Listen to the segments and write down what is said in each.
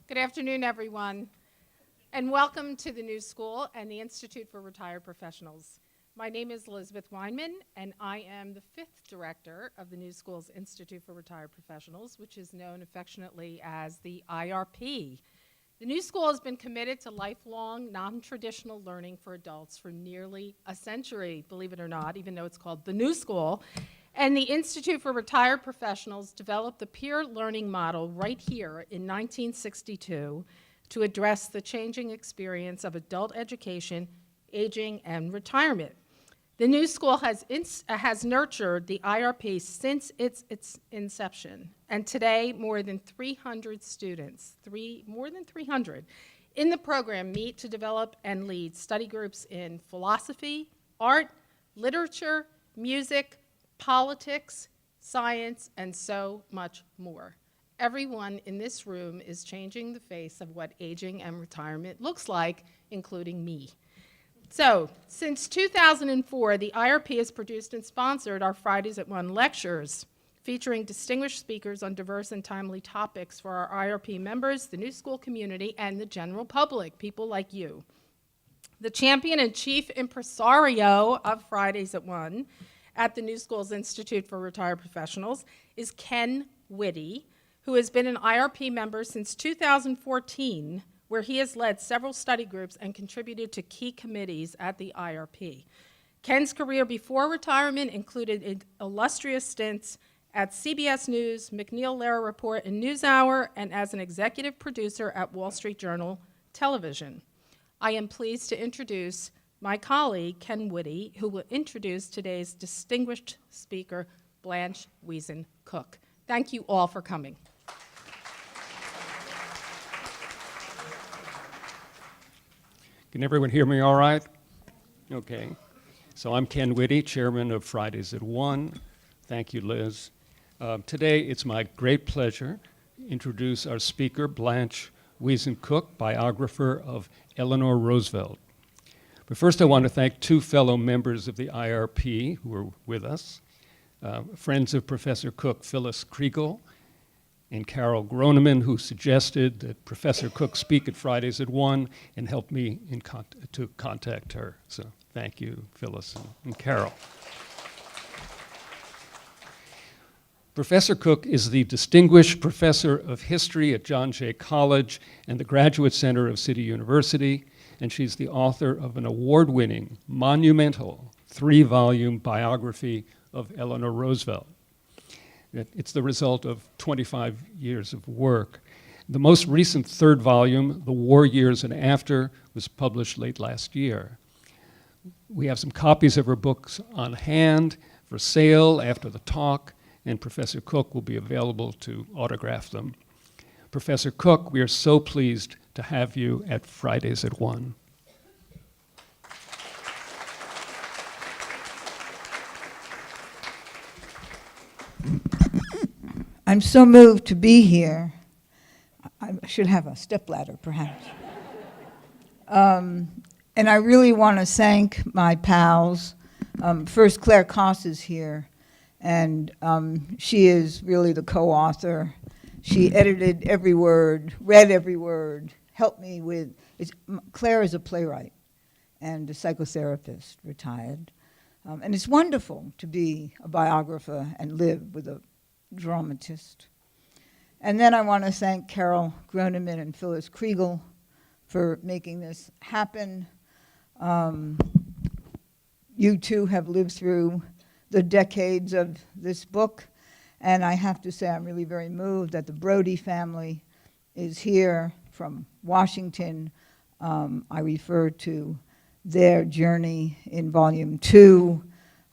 Good afternoon, everyone, and welcome to the New School and the Institute for Retired Professionals. My name is Elizabeth Weinman, and I am the 5th director of the New School's Institute for Retired Professionals, which is known affectionately as the IRP. The New School has been committed to lifelong, non-traditional learning for adults for nearly a century, believe it or not, even though it's called the New School. And the Institute for Retired Professionals developed the peer learning model right here in 1962 to address the changing experience of adult education, aging, and retirement. The New School has nurtured the IRP since its inception, and today more than 300 students, more than 300, in the program meet to develop and lead study groups in philosophy, art, literature, music, politics, science, and so much more. Everyone in this room is changing the face of what aging and retirement looks like, including me. So, since 2004, the IRP has produced and sponsored our Fridays at 1 lectures, featuring distinguished speakers on diverse and timely topics for our IRP members, the New School community, and the general public, people like you. The champion and chief impresario of Fridays at 1 at the New School's Institute for Retired Professionals is Ken Witty, who has been an IRP member since 2014, where he has led several study groups and contributed to key committees at the IRP. Ken's career before retirement included illustrious stints at CBS News, McNeil-Lehrer Report, and NewsHour, and as an executive producer at Wall Street Journal Television. I am pleased to introduce my colleague, Ken Witty, who will introduce today's distinguished speaker, Blanche Wiesen Cook. Thank you all for coming. Can everyone hear me all right? Okay. So I'm Ken Witty, chairman of Fridays at 1. Thank you, Liz. Today, it's my great pleasure to introduce our speaker, Blanche Wiesen Cook, biographer of Eleanor Roosevelt. But first, I want to thank 2 fellow members of the IRP who are with us, friends of Professor Cook, Phyllis Kriegel and Carol Groneman, who suggested that Professor Cook speak at Fridays at 1 and helped me to contact her. So thank you, Phyllis and Carol. Professor Cook is the Distinguished Professor of History at John Jay College and the Graduate Center of City University, and she's the author of an award-winning, monumental 3-volume biography of Eleanor Roosevelt. It's the result of 25 years of work. The most recent 3rd volume, The War Years and After, was published late last year. We have some copies of her books on hand for sale after the talk, and Professor Cook will be available to autograph them. Professor Cook, we are so pleased to have you at Fridays at 1. I'm so moved to be here. I should have a stepladder, perhaps. And I really want to thank my pals. First, Claire Koss is here, and she is really the co-author. She edited every word, read every word, helped me with. Claire is a playwright and a psychotherapist, retired. And it's wonderful to be a biographer and live with a dramatist. And then I want to thank Carol Groneman and Phyllis Kriegel for making this happen. You two have lived through the decades of this book, and I have to say I'm really very moved that the Brody family is here from Washington. I refer to their journey in volume 2,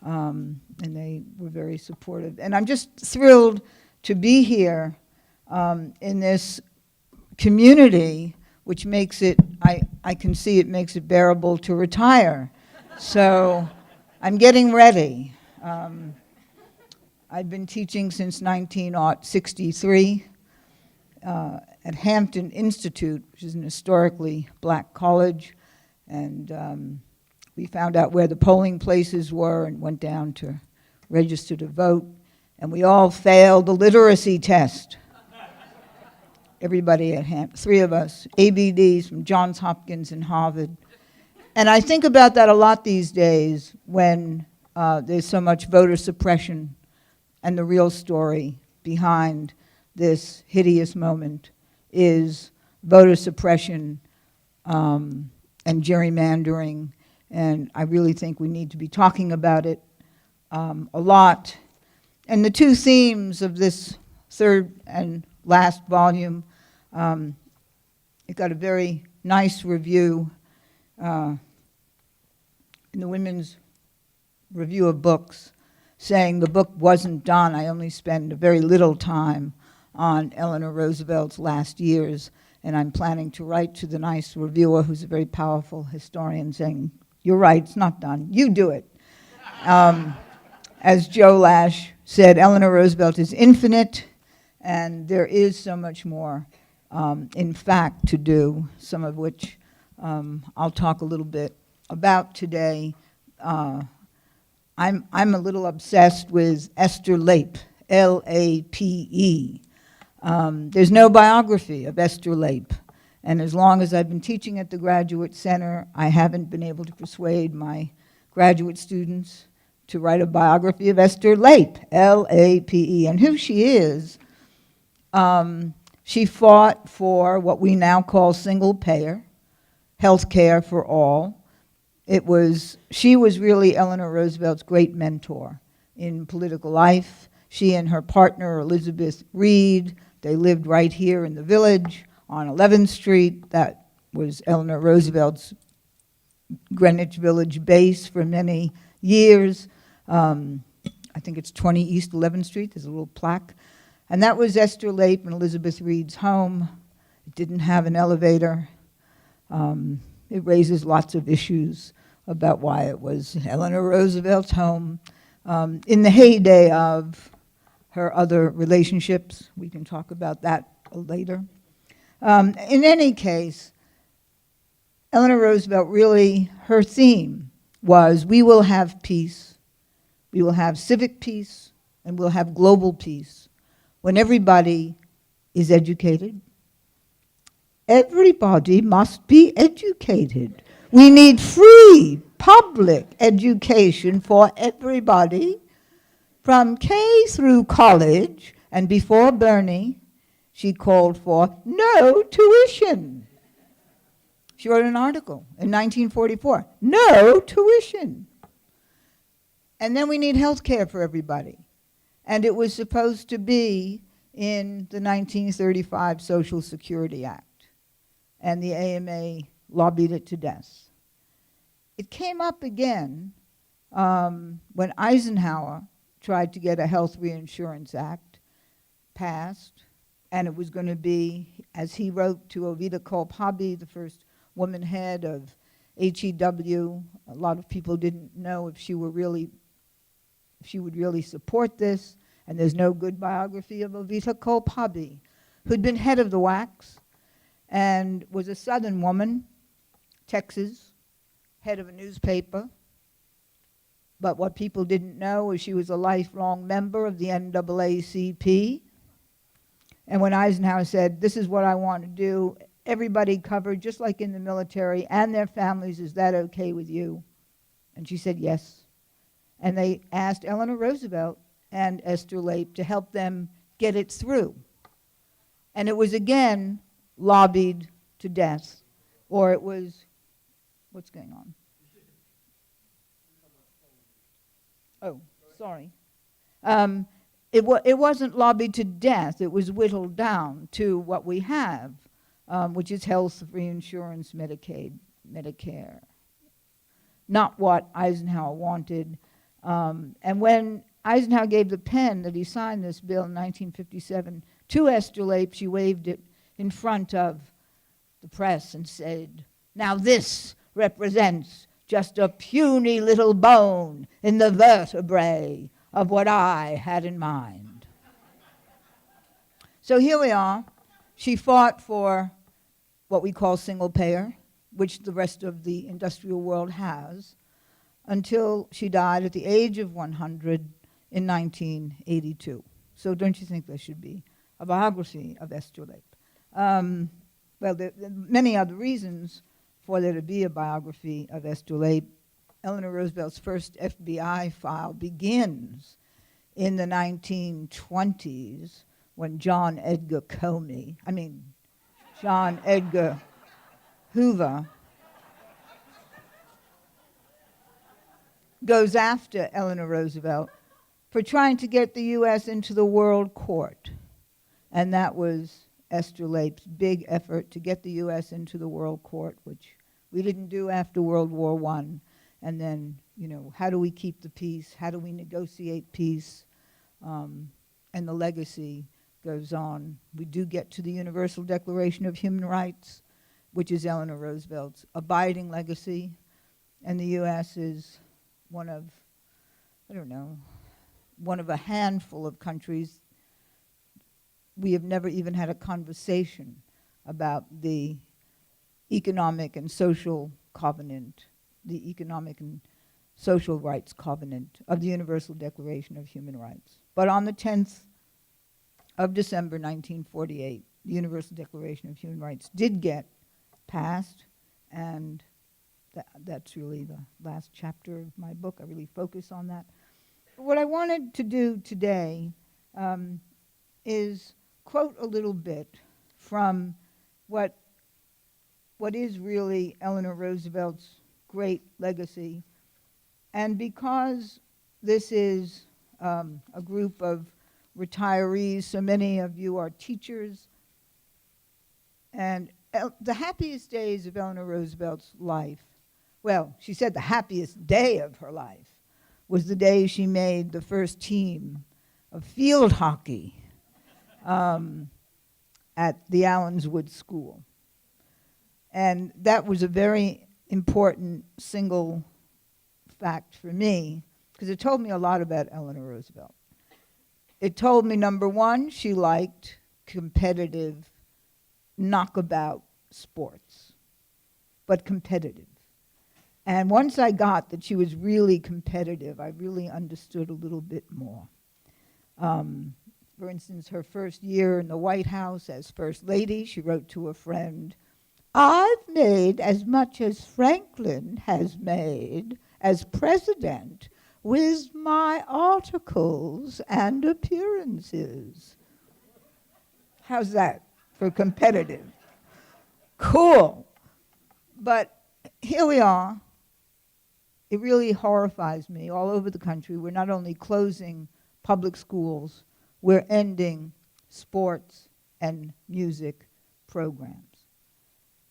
and they were very supportive. And I'm just thrilled to be here in this community, which makes it, I can see it makes it bearable to retire. So I'm getting ready. I've been teaching since 1963 at Hampton Institute, which is an historically black college, and we found out where the polling places were and went down to register to vote, and we all failed the literacy test. everybody at three of us, ABDs from Johns Hopkins and Harvard. And I think about that a lot these days when there's so much voter suppression, and the real story behind this hideous moment is voter suppression and gerrymandering, and I really think we need to be talking about it a lot. And the two themes of this third and last volume, it got a very nice review in the Women's Review of Books, saying the book wasn't done. I only spent a very little time on Eleanor Roosevelt's last years, and I'm planning to write to the nice reviewer, who's a very powerful historian, saying, you're right, it's not done, you do it. As Joe Lash said, Eleanor Roosevelt is infinite, and there is so much more, in fact, to do, some of which I'll talk a little bit about today. I'm a little obsessed with Esther Lape, L-A-P-E. There's no biography of Esther Lape, and as long as I've been teaching at the Graduate Center, I haven't been able to persuade my graduate students to write a biography of Esther Lape, L-A-P-E. And who she is, she fought for what we now call single-payer health care for all. She was really Eleanor Roosevelt's great mentor in political life. She and her partner, Elizabeth Reed, they lived right here in the village on 11th Street. That was Eleanor Roosevelt's Greenwich Village base for many years. I think it's 20 East 11th Street. There's a little plaque. And that was Esther Lape and Elizabeth Reed's home. It didn't have an elevator. It raises lots of issues about why it was Eleanor Roosevelt's home. In the heyday of her other relationships, we can talk about that later. In any case, Eleanor Roosevelt really, her theme was, we will have peace, we will have civic peace, and we'll have global peace when everybody is educated. Everybody must be educated. We need free public education for everybody from K through college, and before Bernie, she called for no tuition. She wrote an article in 1944, no tuition. And then we need health care for everybody. And it was supposed to be in the 1935 Social Security Act. And the AMA lobbied it to death. It came up again when Eisenhower tried to get a Health Reinsurance Act passed, and it was going to be, as he wrote to Ovida Kolb-Hobby, the first woman head of HEW, a lot of people didn't know if she would really support this, and there's no good biography of Ovida Kolb-Hobby, who'd been head of the WACs, and was a Southern woman, Texas, head of a newspaper. But what people didn't know is she was a lifelong member of the NAACP. And when Eisenhower said, this is what I want to do, everybody covered, just like in the military, and their families, is that okay with you? And she said yes. And they asked Eleanor Roosevelt and Esther Lape to help them get it through. And it was again lobbied to death, or it was, what's going on? Oh, sorry. It wasn't lobbied to death. It was whittled down to what we have, which is health reinsurance, Medicaid, Medicare. Not what Eisenhower wanted. And when Eisenhower gave the pen that he signed this bill in 1957 to Esther Lape, she waved it in front of the press and said, now this represents just a puny little bone in the vertebrae of what I had in mind. So here we are. She fought for what we call single payer, which the rest of the industrial world has, until she died at the age of 100 in 1982. So don't you think there should be a biography of Esther Lape? Well, there are many other reasons for there to be a biography of Esther Lape. Eleanor Roosevelt's first FBI file begins in the 1920s when John Edgar Hoover goes after Eleanor Roosevelt for trying to get the U.S. into the World Court. And that was Esther Lape's big effort to get the U.S. into the World Court, which we didn't do after World War I. And then, how do we keep the peace? How do we negotiate peace? And the legacy goes on. We do get to the Universal Declaration of Human Rights, which is Eleanor Roosevelt's abiding legacy. And the U.S. is one of a handful of countries. We have never even had a conversation about the economic and social covenant, the economic and social rights covenant of the Universal Declaration of Human Rights. But on the 10th of December 1948, the Universal Declaration of Human Rights did get passed, and that's really the last chapter of my book. I really focus on that. What I wanted to do today is quote a little bit from what is really Eleanor Roosevelt's great legacy. And because this is a group of retirees, so many of you are teachers, and the happiest days of Eleanor Roosevelt's life, well, she said the happiest day of her life was the day she made the first team of field hockey at the Allenswood School. And that was a very important single fact for me, because it told me a lot about Eleanor Roosevelt. It told me, number one, she liked competitive, knockabout sports, but competitive. And once I got that she was really competitive, I really understood a little bit more. For instance, her first year in the White House as First Lady, she wrote to a friend, "I've made as much as Franklin has made as president with my articles and appearances." How's that for competitive? Cool. But here we are. It really horrifies me. All over the country, we're not only closing public schools, we're ending sports and music programs,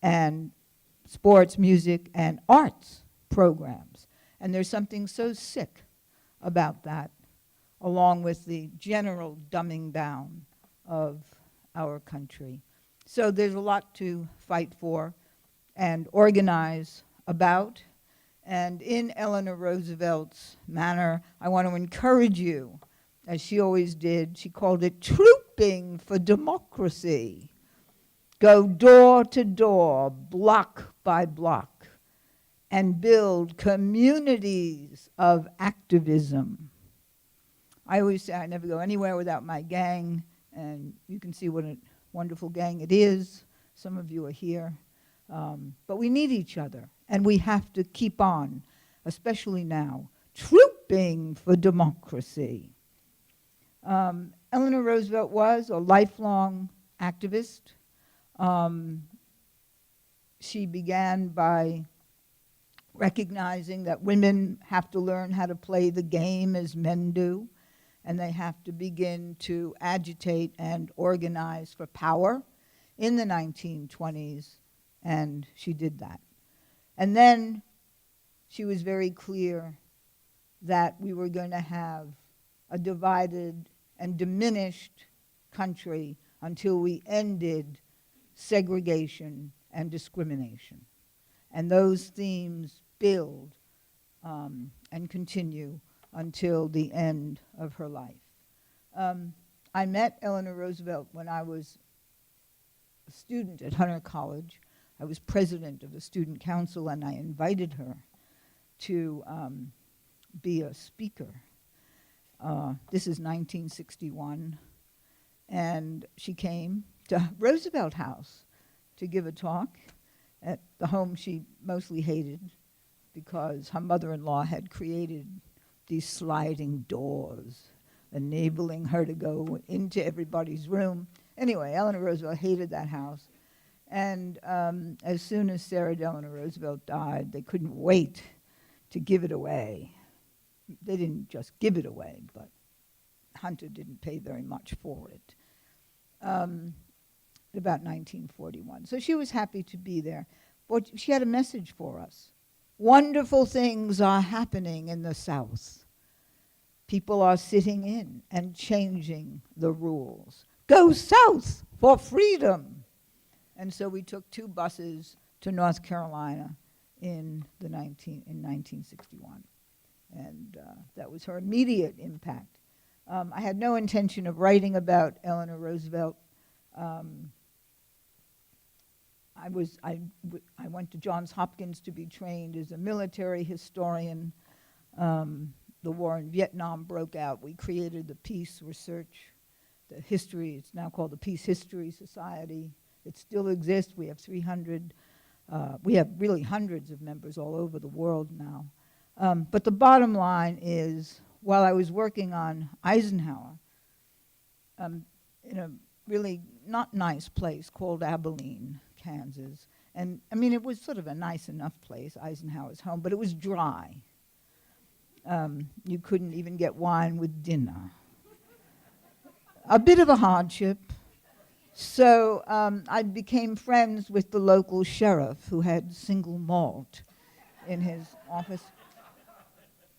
and sports, music, and arts programs. And there's something so sick about that, along with the general dumbing down of our country. So there's a lot to fight for and organize about. And in Eleanor Roosevelt's manner, I want to encourage you, as she always did. She called it trooping for democracy. Go door to door, block by block, and build communities of activism. I always say I never go anywhere without my gang, and you can see what a wonderful gang it is. Some of you are here. But we need each other, and we have to keep on, especially now, trooping for democracy. Eleanor Roosevelt was a lifelong activist. She began by recognizing that women have to learn how to play the game as men do, and they have to begin to agitate and organize for power in the 1920s, and she did that. And then she was very clear that we were going to have a divided and diminished country until we ended segregation and discrimination. And those themes build and continue until the end of her life. I met Eleanor Roosevelt when I was a student at Hunter College. I was president of the student council, and I invited her to be a speaker. This is 1961, and she came to Roosevelt House to give a talk at the home she mostly hated because her mother-in-law had created these sliding doors, enabling her to go into everybody's room. Anyway, Eleanor Roosevelt hated that house. And as soon as Sarah Eleanor Roosevelt died, they couldn't wait to give it away. They didn't just give it away, but Hunter didn't pay very much for it. About 1941. So she was happy to be there. But she had a message for us. Wonderful things are happening in the South. People are sitting in and changing the rules. Go south for freedom. And so we took 2 buses to North Carolina in 1961. And that was her immediate impact. I had no intention of writing about Eleanor Roosevelt. I went to Johns Hopkins to be trained as a military historian. The war in Vietnam broke out. We created the Peace Research, the history, it's now called the Peace History Society. It still exists. We have 300, we have really hundreds of members all over the world now. But the bottom line is, while I was working on Eisenhower, in a really not nice place called Abilene, Kansas, and I mean, it was sort of a nice enough place, Eisenhower's home, but it was dry. You couldn't even get wine with dinner. A bit of a hardship. So I became friends with the local sheriff who had single malt in his office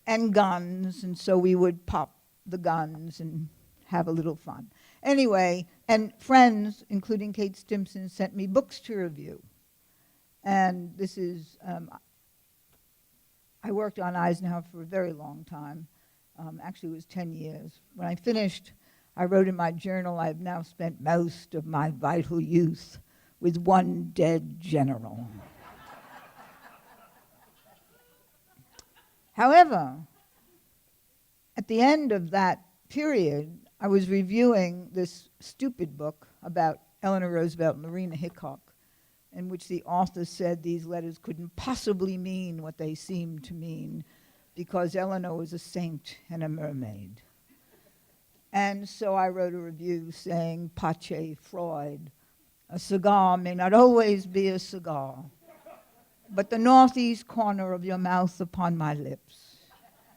and guns, and so we would pop the guns and have a little fun. Anyway, and friends, including Kate Stimson, sent me books to review. And this is, I worked on Eisenhower for a very long time. Actually, it was 10 years. When I finished, I wrote in my journal, I've now spent most of my vital youth with one dead general. However, at the end of that period, I was reviewing this stupid book about Eleanor Roosevelt and Lorena Hickok, in which the author said these letters couldn't possibly mean what they seemed to mean because Eleanor was a saint and a mermaid. And so I wrote a review saying, Pace Freud, a cigar may not always be a cigar, but the northeast corner of your mouth upon my lips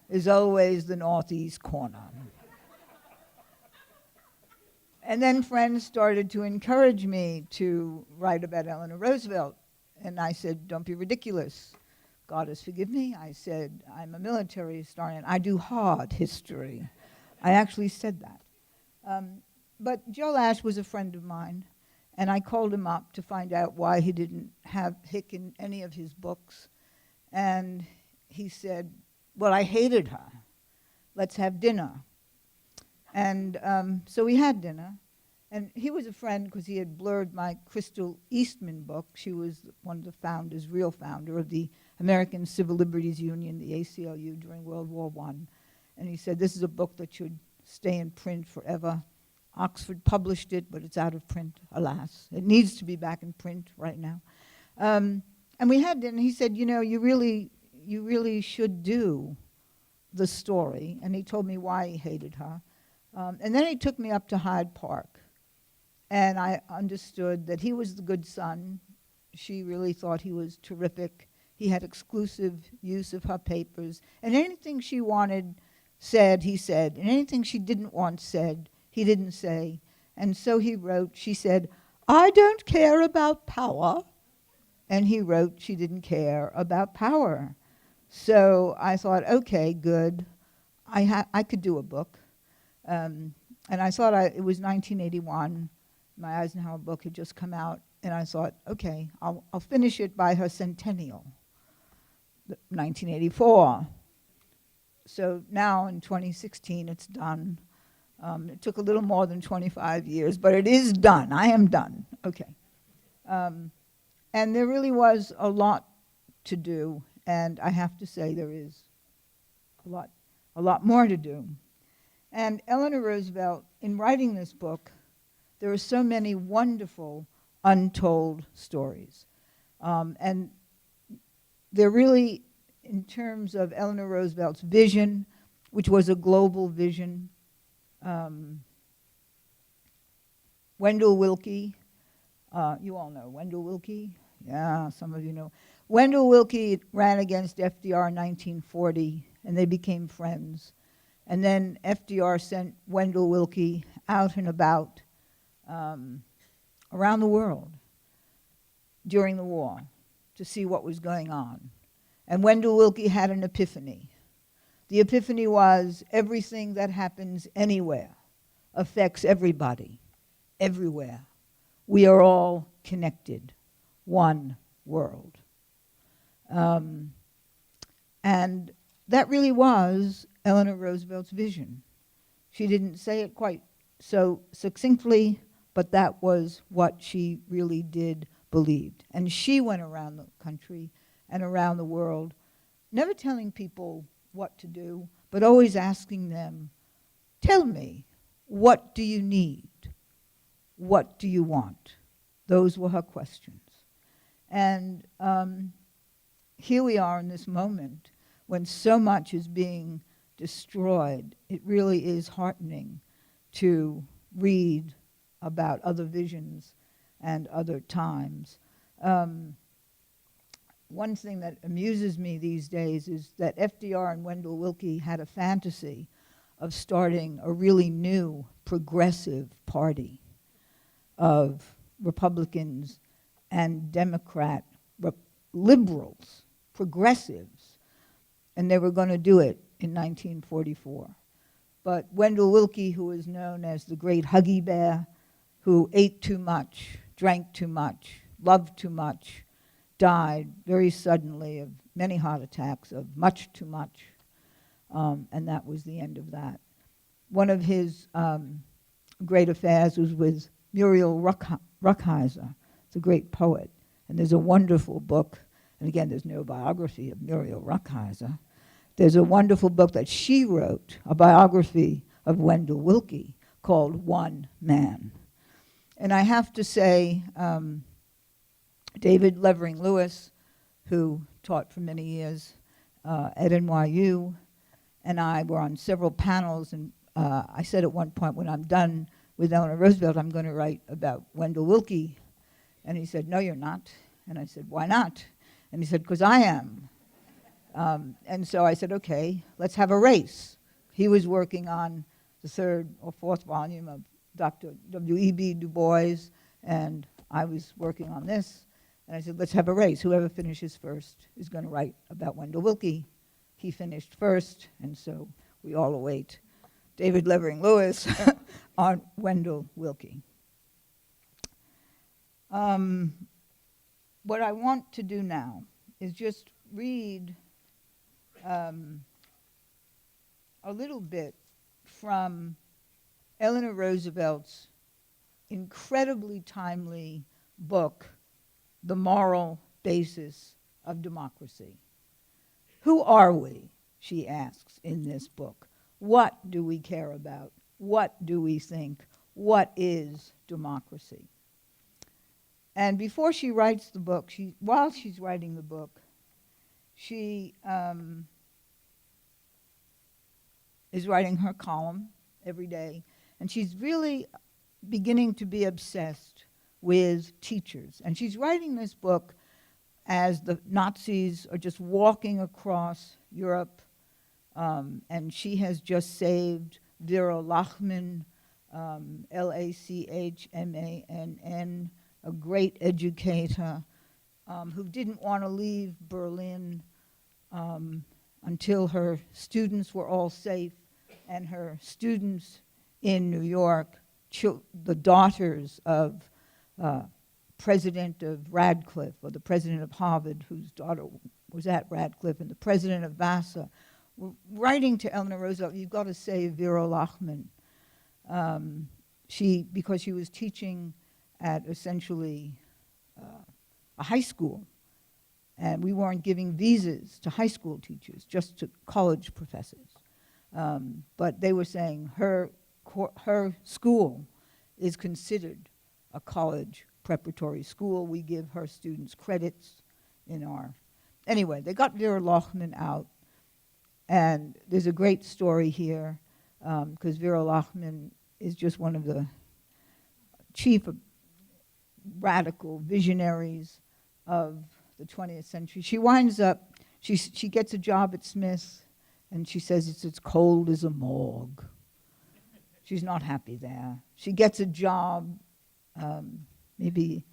is always the northeast corner. And then friends started to encourage me to write about Eleanor Roosevelt. And I said, don't be ridiculous. Goddess, forgive me. I said, I'm a military historian. I do hard history. I actually said that. But Joe Lash was a friend of mine, and I called him up to find out why he didn't have Hick in any of his books. And he said, well, I hated her. Let's have dinner. And so we had dinner. And he was a friend because he had blurred my Crystal Eastman book. She was one of the founders, real founder of the American Civil Liberties Union, the ACLU, during World War I. And he said, this is a book that should stay in print forever. Oxford published it, but it's out of print, alas. It needs to be back in print right now. And we had dinner, and he said, you know, you really should do the story. And he told me why he hated her. And then he took me up to Hyde Park. And I understood that he was the good son. She really thought he was terrific. He had exclusive use of her papers. And anything she wanted said, he said. And anything she didn't want said, he didn't say. And so he wrote, she said, I don't care about power. And he wrote, she didn't care about power. So I thought, okay, good. I could do a book. And I thought it was 1981. My Eisenhower book had just come out. And I thought, okay, I'll finish it by her centennial, 1984. So now in 2016, it's done. It took a little more than 25 years, but it is done. I am done. Okay. And there really was a lot to do, and I have to say there is a lot more to do. And Eleanor Roosevelt, in writing this book, There are so many wonderful untold stories. And they're really, in terms of Eleanor Roosevelt's vision, which was a global vision. Wendell Willkie, you all know Wendell Willkie? Yeah, some of you know. Wendell Willkie ran against FDR in 1940, and they became friends. And then FDR sent Wendell Willkie out and about around the world during the war to see what was going on. And Wendell Willkie had an epiphany. The epiphany was everything that happens anywhere affects everybody, everywhere. We are all connected, one world. And that really was Eleanor Roosevelt's vision. She didn't say it quite so succinctly, but that was what she really did believed. And she went around the country and around the world, never telling people what to do, but always asking them, tell me, what do you need? What do you want? Those were her questions. And here we are in this moment when so much is being destroyed. It really is heartening to read about other visions and other times. One thing that amuses me these days is that FDR and Wendell Willkie had a fantasy of starting a really new progressive party of Republicans and Democrat liberals, progressives, and they were going to do it in 1944. But Wendell Willkie, who is known as the great Huggy Bear, who ate too much, drank too much, loved too much, died very suddenly of many heart attacks, of much too much, and that was the end of that. One of his great affairs was with Muriel Rukeyser, the great poet, and there's a wonderful book, and again, there's no biography of Muriel Rukeyser. There's a wonderful book that she wrote, a biography of Wendell Willkie, called One Man. And I have to say, David Levering Lewis, who taught for many years at NYU, and I were on several panels, and I said at one point, when I'm done with Eleanor Roosevelt, I'm going to write about Wendell Willkie. And he said, no, you're not. And I said, why not? And he said, because I am. And so I said, okay, let's have a race. He was working on the third or fourth volume of Dr. W.E.B. Du Bois, and I was working on this. And I said, let's have a race. Whoever finishes first is going to write about Wendell Willkie. He finished first, and so we all await David Levering Lewis on Wendell Willkie. What I want to do now is just read a little bit from Eleanor Roosevelt's incredibly timely book, The Moral Basis of Democracy. Who are we, she asks in this book. What do we care about? What do we think? What is democracy? And before she writes the book, while she's writing the book, she is writing her column every day, and she's really beginning to be obsessed with teachers. And she's writing this book as the Nazis are just walking across Europe, and she has just saved Vera Lachmann, Lachmann, a great educator who didn't want to leave Berlin until her students were all safe, and her students in New York, the daughters of president of Radcliffe, or the president of Harvard, whose daughter was at Radcliffe, and the president of Vassar, were writing to Eleanor Roosevelt, you've got to save Vera Lachmann. Because she was teaching at essentially a high school, and we weren't giving visas to high school teachers, just to college professors. But they were saying her school is considered a college preparatory school. We give her students credits in our... Anyway, they got Vera Lochman out, and there's a great story here, because Vera Lochman is just one of the chief radical visionaries of the 20th century. She winds up, she gets a job at Smith, and she says it's as cold as a morgue. She's not happy there. She gets a job, maybe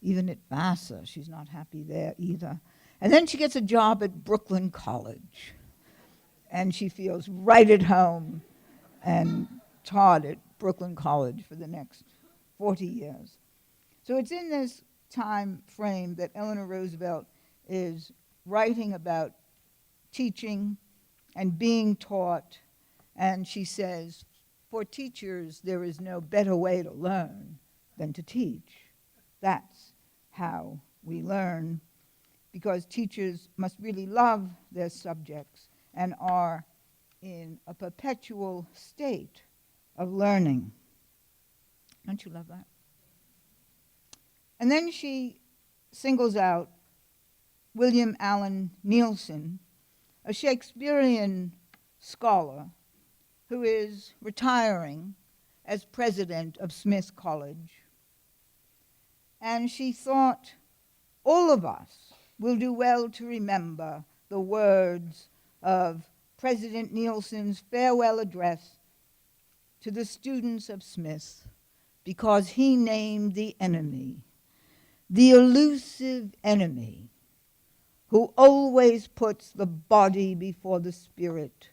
even at Vassar. She's not happy there either. And then she gets a job at Brooklyn College, and she feels right at home and taught at Brooklyn College for the next 40 years. So it's in this time frame that Eleanor Roosevelt is writing about teaching and being taught, and she says, for teachers, there is no better way to learn than to teach. That's how we learn, because teachers must really love their subjects and are in a perpetual state of learning. Don't you love that? And then she singles out William Allen Neilson, a Shakespearean scholar who is retiring as president of Smith College. And she thought, all of us will do well to remember the words of President Neilson's farewell address to the students of Smith, because he named the enemy, the elusive enemy, who always puts the body before the spirit,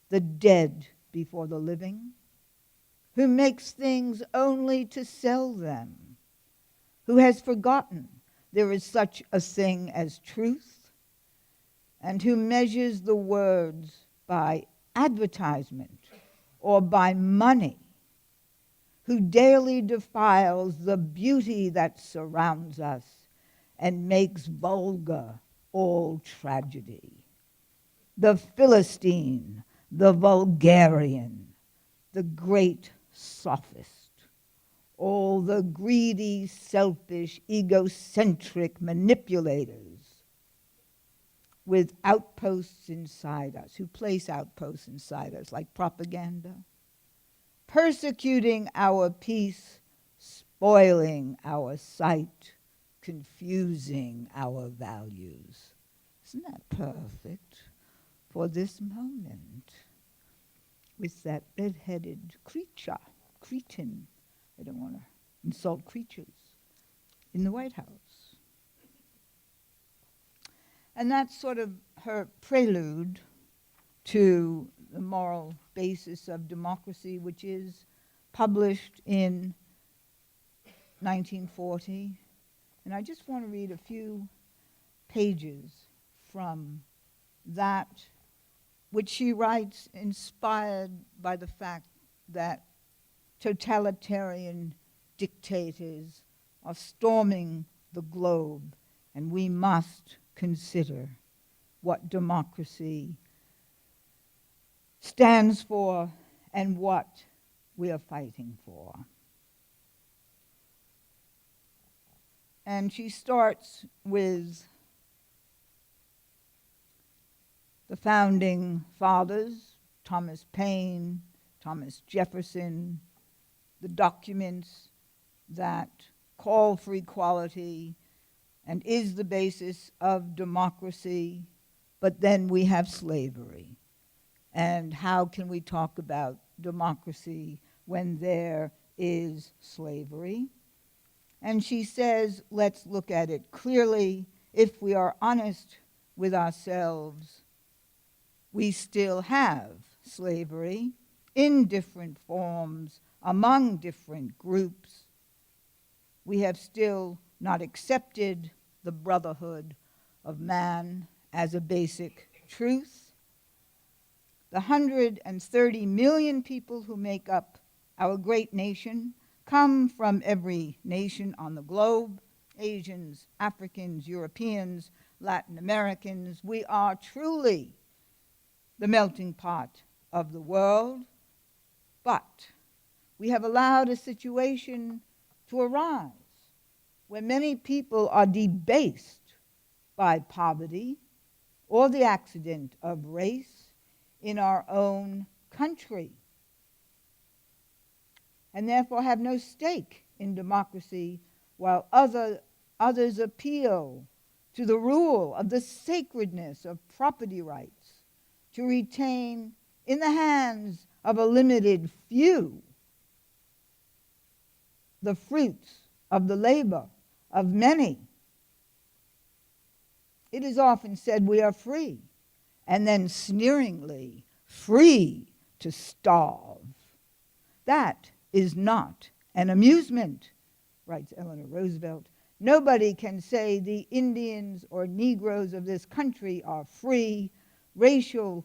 the dead before the living, who makes things only to sell them, who has forgotten there is such a thing as truth, and who measures the words by advertisement or by money, who daily defiles the beauty that surrounds us and makes vulgar all tragedy. The Philistine, the vulgarian, the great sophist, all the greedy, selfish, egocentric manipulators with outposts inside us, who place outposts inside us like propaganda, persecuting our peace, spoiling our sight, confusing our values. Isn't that perfect for this moment? With that red-headed cretin, I don't want to insult creatures, in the White House. And that's sort of her prelude to the moral basis of democracy, which is published in 1940. And I just want to read a few pages from that, which she writes inspired by the fact that totalitarian dictators are storming the globe, and we must consider what democracy stands for and what we are fighting for. And she starts with the founding fathers, Thomas Paine, Thomas Jefferson, the documents that call for equality and is the basis of democracy, but then we have slavery. And how can we talk about democracy when there is slavery? And she says, let's look at it clearly. If we are honest with ourselves, we still have slavery in different forms, among different groups. We have still not accepted the brotherhood of man as a basic truth. The 130 million people who make up our great nation come from every nation on the globe: Asians, Africans, Europeans, Latin Americans. We are truly the melting pot of the world, but We have allowed a situation to arise where many people are debased by poverty or the accident of race in our own country, and therefore have no stake in democracy, while others appeal to the rule of the sacredness of property rights to retain in the hands of a limited few the fruits of the labor of many. It is often said we are free, and then sneeringly, free to starve. That is not an amusement, writes Eleanor Roosevelt. Nobody can say the Indians or Negroes of this country are free. Racial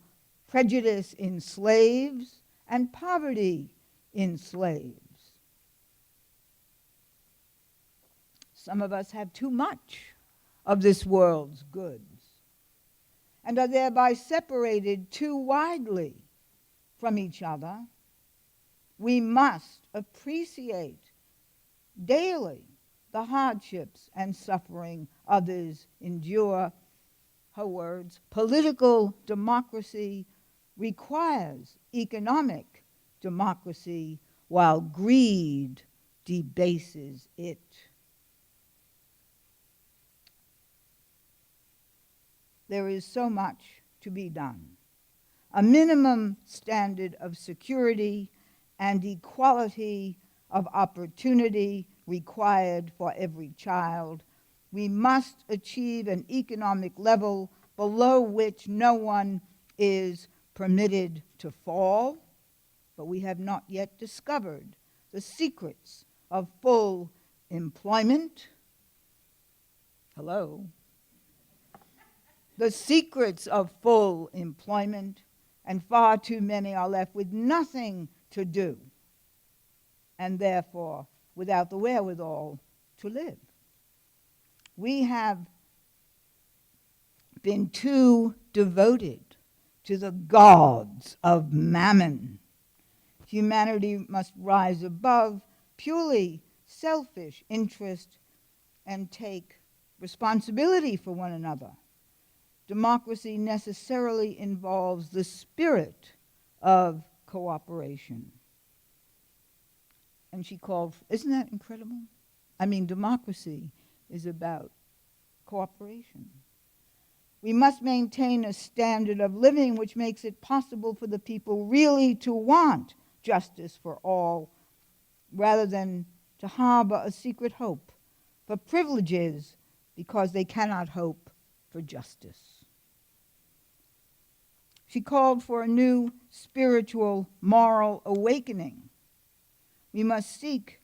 prejudice enslaves, and poverty enslaves. Some of us have too much of this world's goods and are thereby separated too widely from each other. We must appreciate daily the hardships and suffering others endure. Her words, political democracy requires economic democracy, while greed debases it. There is so much to be done. A minimum standard of security and equality of opportunity required for every child. We must achieve an economic level below which no one is permitted to fall, but we have not yet discovered the secrets of full employment. Hello? The secrets of full employment, and far too many are left with nothing to do, and therefore without the wherewithal to live. We have been too devoted to the gods of mammon. Humanity must rise above purely selfish interest and take responsibility for one another. Democracy necessarily involves the spirit of cooperation. And she called, isn't that incredible? I mean, democracy is about cooperation. We must maintain a standard of living which makes it possible for the people really to want justice for all, rather than to harbor a secret hope for privileges because they cannot hope for justice. She called for a new spiritual, moral awakening. We must seek.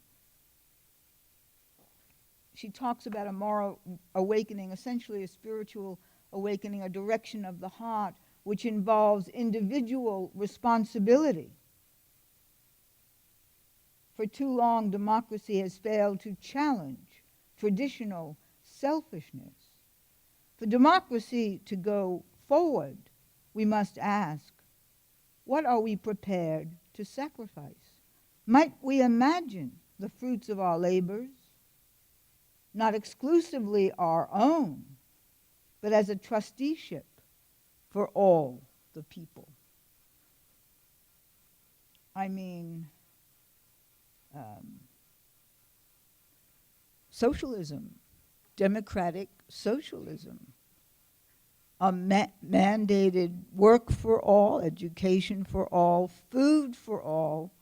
She talks about a moral awakening, essentially a spiritual awakening, a direction of the heart, which involves individual responsibility. For too long, democracy has failed to challenge traditional selfishness. For democracy to go forward, we must ask, what are we prepared to sacrifice? Might we imagine the fruits of our labors, not exclusively our own, but as a trusteeship for all the people? I mean, socialism, democratic socialism, a mandated work for all, education for all, food for all.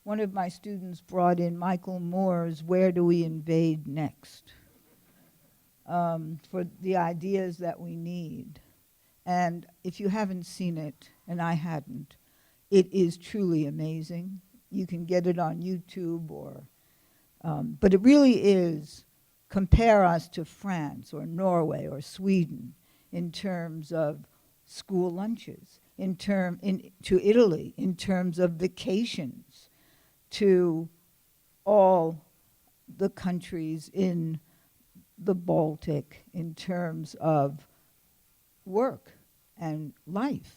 One of my students brought in Michael Moore's Where Do We Invade Next? For the ideas that we need. And if you haven't seen it, and I hadn't, it is truly amazing. You can get it on YouTube or, but it really is, compare us to France or Norway or Sweden in terms of school lunches, to Italy in terms of vacations, to all the countries in the Baltic in terms of work and life,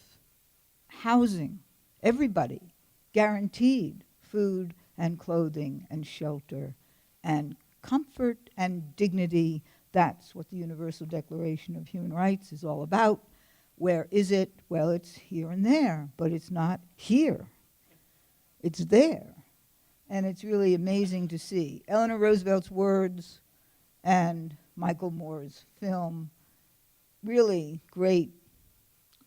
housing, everybody guaranteed food and clothing and shelter and comfort and dignity. That's what the Universal Declaration of Human Rights is all about. Where is it? Well, it's here and there, but it's not here. It's there. And it's really amazing to see. Eleanor Roosevelt's words and Michael Moore's film, really great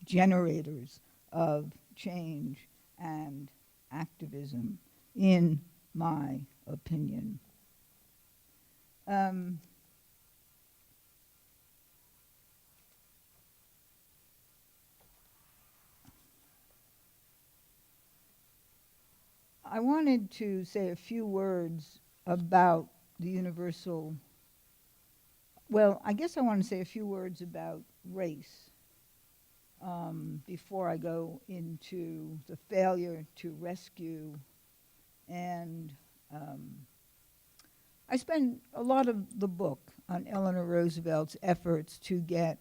generators of change and activism, in my opinion. I wanted to say a few words about the universal, well, I guess I want to say a few words about race before I go into the failure to rescue. And I spend a lot of the book on Eleanor Roosevelt's efforts to get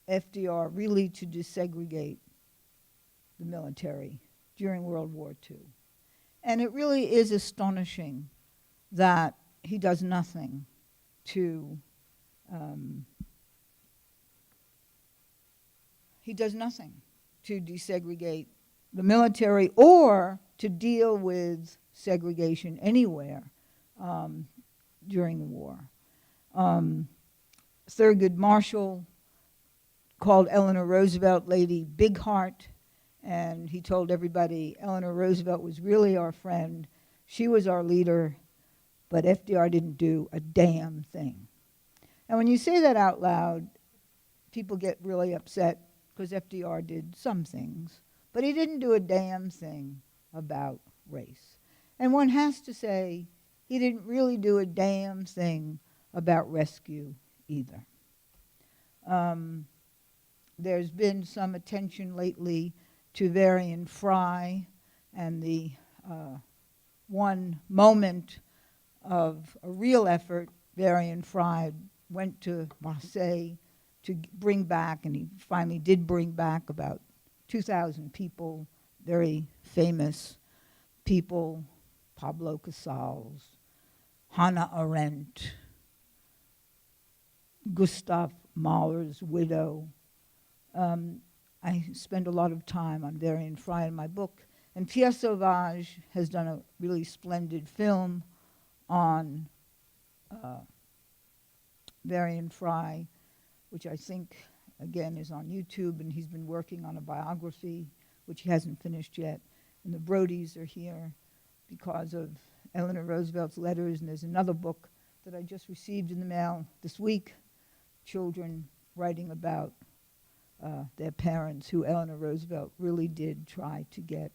FDR really to desegregate the military during World War II. And it really is astonishing that he does nothing to desegregate the military or to deal with segregation anywhere during the war. Thurgood Marshall called Eleanor Roosevelt Lady Big Heart, and he told everybody Eleanor Roosevelt was really our friend. She was our leader, but FDR didn't do a damn thing. And when you say that out loud, people get really upset because FDR did some things, but he didn't do a damn thing about race. And one has to say he didn't really do a damn thing about rescue either. There's been some attention lately to Varian Fry, and the one moment of a real effort, Varian Fry went to Marseille to bring back, and he finally did bring back about 2,000 people, very famous people, Pablo Casals, Hannah Arendt, Gustav Mahler's widow. I spend a lot of time on Varian Fry in my book, and Pierre Sauvage has done a really splendid film on Varian Fry, which I think, again, is on YouTube, and he's been working on a biography, which he hasn't finished yet. And the Brodys are here because of Eleanor Roosevelt's letters, and there's another book that I just received in the mail this week, children writing about their parents, who Eleanor Roosevelt really did try to get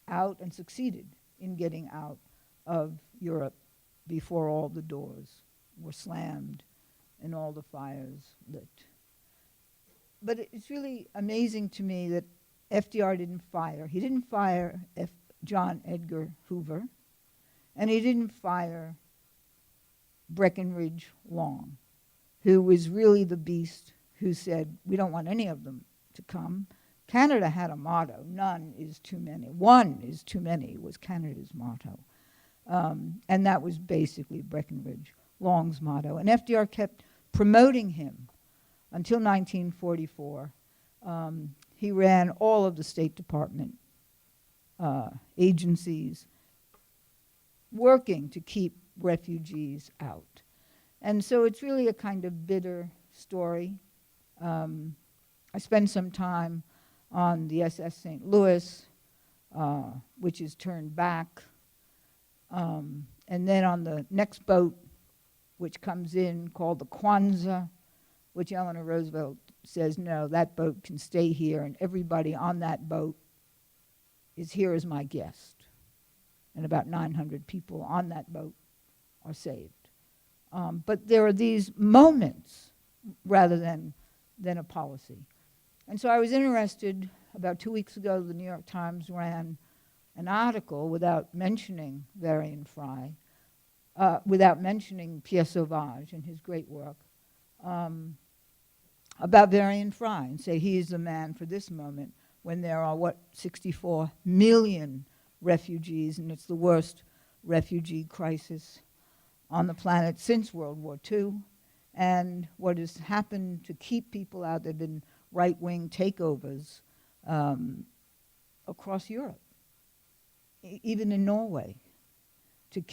out and succeeded in getting out of Europe before all the doors were slammed and all the fires lit. But it's really amazing to me that FDR didn't fire. He didn't fire John Edgar Hoover, and he didn't fire Breckinridge Long, who was really the beast who said, we don't want any of them to come. Canada had a motto, none is too many. One is too many was Canada's motto. And that was basically Breckinridge Long's motto. And FDR kept promoting him until 1944. He ran all of the State Department agencies working to keep refugees out. And so it's really a kind of bitter story. I spent some time on the SS St. Louis, which is turned back, and then on the next boat, which comes in, called the Kwanzaa, which Eleanor Roosevelt says, no, that boat can stay here, and everybody on that boat is here as my guest. And about 900 people on that boat are saved. But there are these moments rather than a policy. And so I was interested, about 2 weeks ago, the New York Times ran an article without mentioning Varian Fry, without mentioning Pierre Sauvage and his great work, about Varian Fry, and say he is the man for this moment when there are, 64 million refugees, and it's the worst refugee crisis on the planet since World War II. And what has happened to keep people out, there have been right-wing takeovers across Europe, even in Norway, to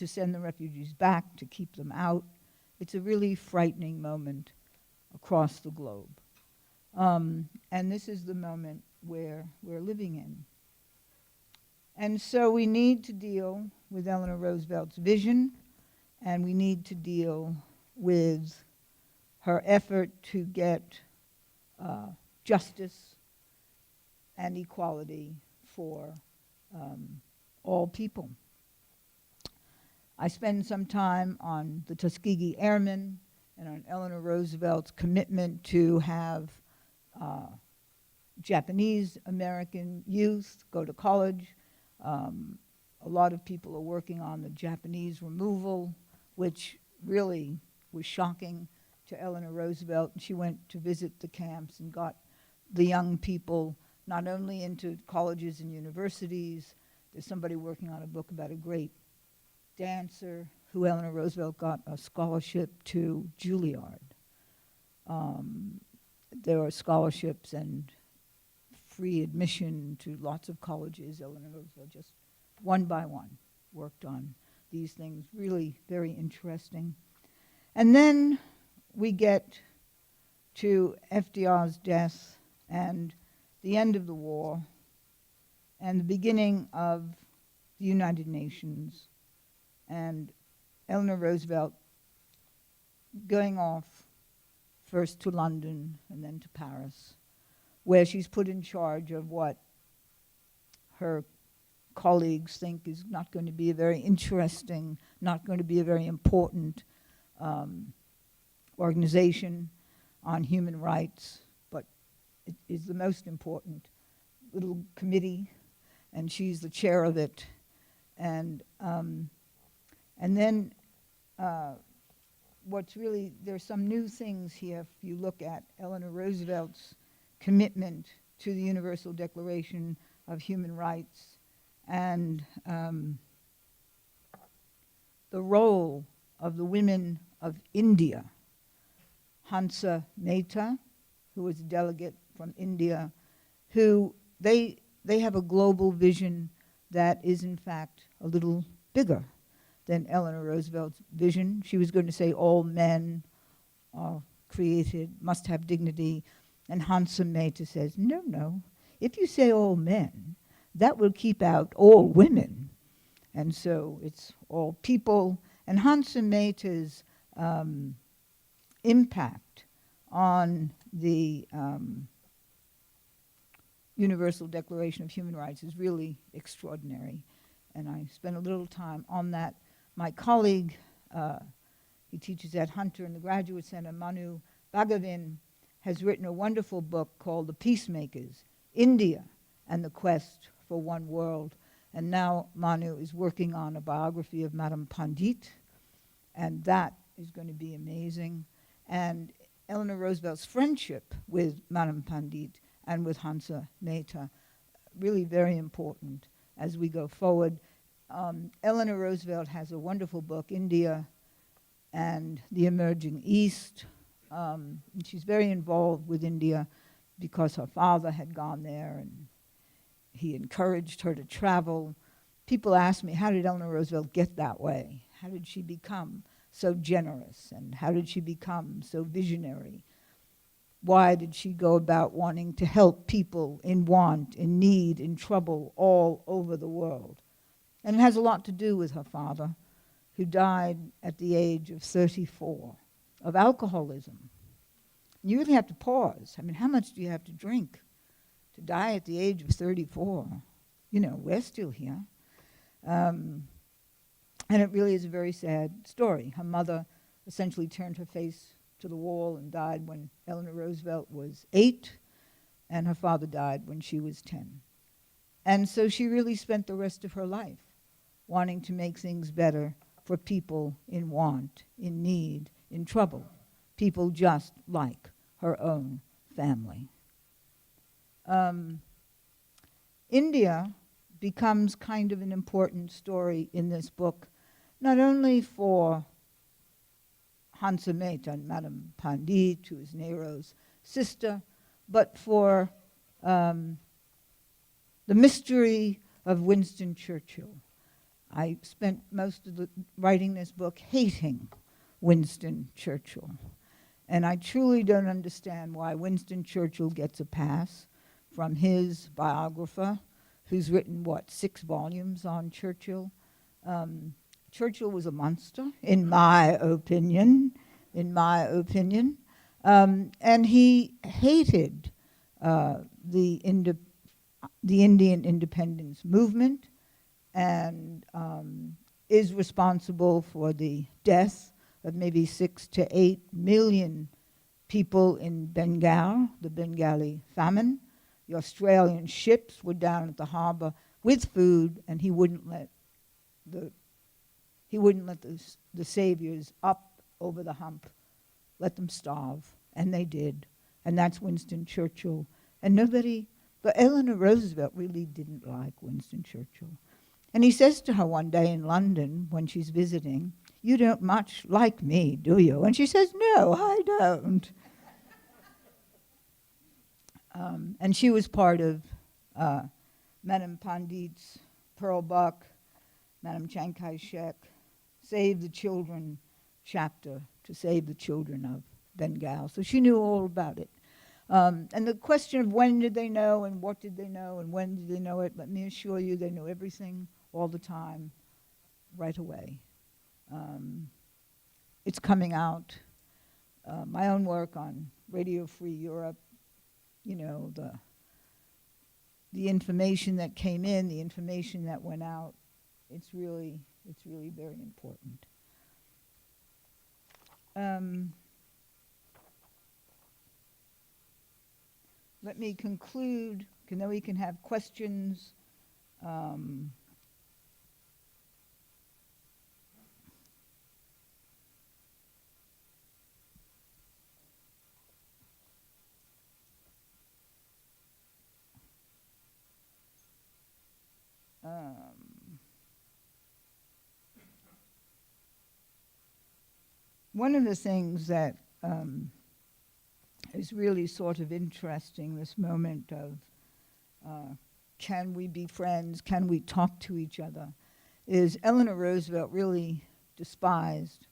send the refugees back, to keep them out. It's a really frightening moment across the globe. And this is the moment where we're living in. And so we need to deal with Eleanor Roosevelt's vision, and we need to deal with her effort to get justice and equality for all people. I spend some time on the Tuskegee Airmen and on Eleanor Roosevelt's commitment to have Japanese American youth go to college. A lot of people are working on the Japanese removal, which really was shocking to Eleanor Roosevelt. She went to visit the camps and got the young people not only into colleges and universities. There's somebody working on a book about a great dancer who Eleanor Roosevelt got a scholarship to Juilliard. There are scholarships and free admission to lots of colleges. Eleanor Roosevelt just one by one worked on these things, really very interesting. And then we get to FDR's death and the end of the war and the beginning of the United Nations, and Eleanor Roosevelt going off first to London and then to Paris, where she's put in charge of what her colleagues think is not going to be a very interesting, not going to be a very important organization on human rights, but it is the most important little committee, and she's the chair of it. And then what's really, there's some new things here if you look at Eleanor Roosevelt's commitment to the Universal Declaration of Human Rights and the role of the women of India. Hansa Mehta, who was a delegate from India, who they have a global vision that is in fact a little bigger than Eleanor Roosevelt's vision. She was going to say all men are created, must have dignity, and Hansa Mehta says, no, no, if you say all men, that will keep out all women. And so it's all people. And Hansa Mehta's impact on the Universal Declaration of Human Rights is really extraordinary. And I spent a little time on that. My colleague, he teaches at Hunter in the Graduate Center, Manu Bhagavin, has written a wonderful book called The Peacemakers, India and the Quest for One World. And now Manu is working on a biography of Madame Pandit, and that is going to be amazing. And Eleanor Roosevelt's friendship with Madame Pandit and with Hansa Mehta, really very important as we go forward. Eleanor Roosevelt has a wonderful book, India and the Emerging East. And she's very involved with India because her father had gone there and he encouraged her to travel. People ask me, how did Eleanor Roosevelt get that way? How did she become so generous? And how did she become so visionary? Why did she go about wanting to help people in want, in need, in trouble all over the world? And it has a lot to do with her father, who died at the age of 34 of alcoholism. You really have to pause. I mean, how much do you have to drink to die at the age of 34? You know, we're still here. And it really is a very sad story. Her mother essentially turned her face to the wall and died when Eleanor Roosevelt was 8, and her father died when she was 10. And so she really spent the rest of her life wanting to make things better for people in want, in need, in trouble, people just like her own family. India becomes kind of an important story in this book, not only for Hansa Mehta and Madame Pandit, who is Nero's sister, but for the mystery of Winston Churchill. I spent most of writing this book hating Winston Churchill. And I truly don't understand why Winston Churchill gets a pass from his biographer, who's written, 6 volumes on Churchill. Churchill was a monster, in my opinion, and he hated the Indian independence movement, and is responsible for the death of maybe 6 to 8 million people in Bengal, the Bengali famine. The Australian ships were down at the harbor with food, and he wouldn't let the saviors up over the hump, let them starve, and they did. And that's Winston Churchill. And but Eleanor Roosevelt really didn't like Winston Churchill. And he says to her one day in London when she's visiting, "You don't much like me, do you?" And she says, "No, I don't." And she was part of Madame Pandit's Pearl Buck, Madame Chiang Kai-shek, Save the Children chapter to save the children of Bengal. So she knew all about it. And the question of when did they know and what did they know and when did they know it, let me assure you they knew everything all the time, right away. It's coming out. My own work on Radio Free Europe, you know, the information that came in, the information that went out, it's really very important. Let me conclude, and then we can have questions. One of the things that is really sort of interesting, this moment of can we be friends, can we talk to each other, is Eleanor Roosevelt really despised